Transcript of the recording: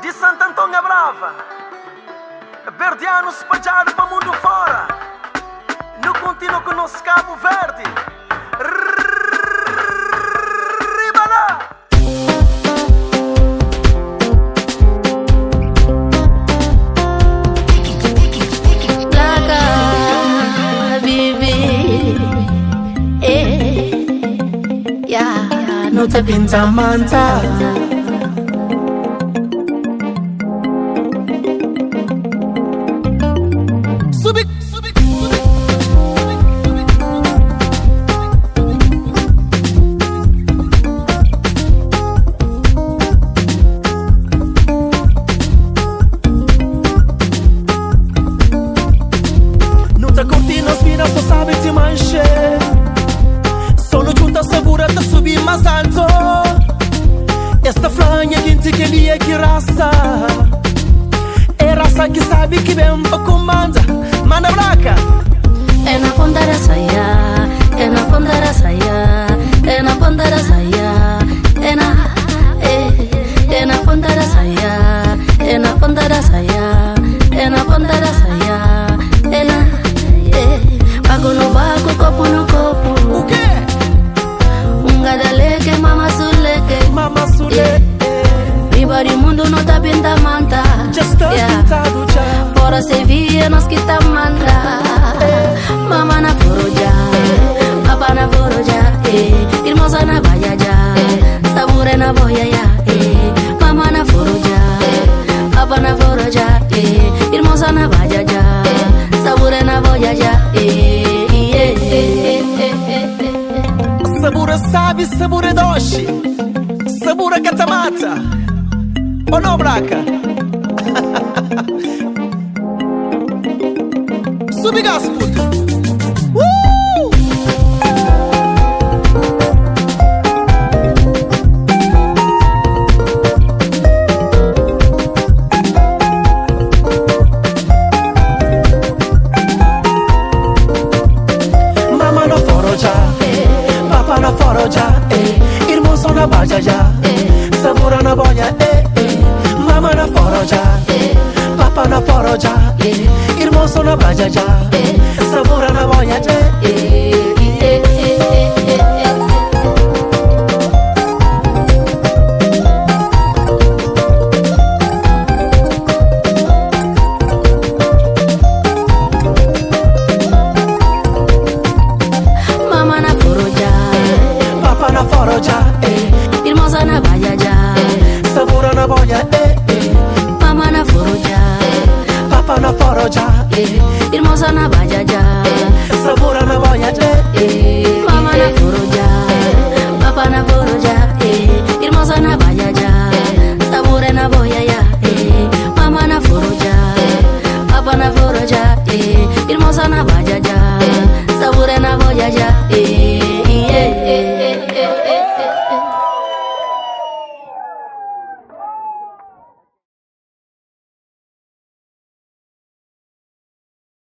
De Santo Antônio é Brava, verdeano espalhado para o mundo fora. No contínuo com nosso Cabo Verde. Ribala! Blaga, vivi, yeah, No te pinta manta. Subi, subi, subi, subi, não te curti, não vira, só sabe te mancher. Solo junta segura te subir mais alto. Esta flanha gente que ele é que raça. É raça que sabe que vem pra comanda. Manda braca. é na ponta da saia, é na ponta da saia, é na ponta da saia, é na ponta da saia, é na ponta da saia, é na ponta da saia, bago no bago, copo no copo. O quê? Gadaleke, mama suleke, Mama Sule. riba di mundo não tá pinta manta. Just pintado já. Fora se via, nós que tá manda. Mama na foroja, papa na foroja, irmãosa na baia já, sabure na boia ya. Mama na foroja, papa na foroja, irmãosa na baia já, sabure na boia já. Sabura sabe, sabura doce. Sabura catamata. Ou não, braca? Subi gás, puta. Mama na foroja, papa na foroja, irmãos na baja já, sabura na boia, mama na foroja, papa na foroja, irmãos na baja já, sabura na boia, Mama na foroja, papa na foroja, irmãosa na baia já, sabura na boia, mama na foroja, papa na foroja, irmãosa na baia já.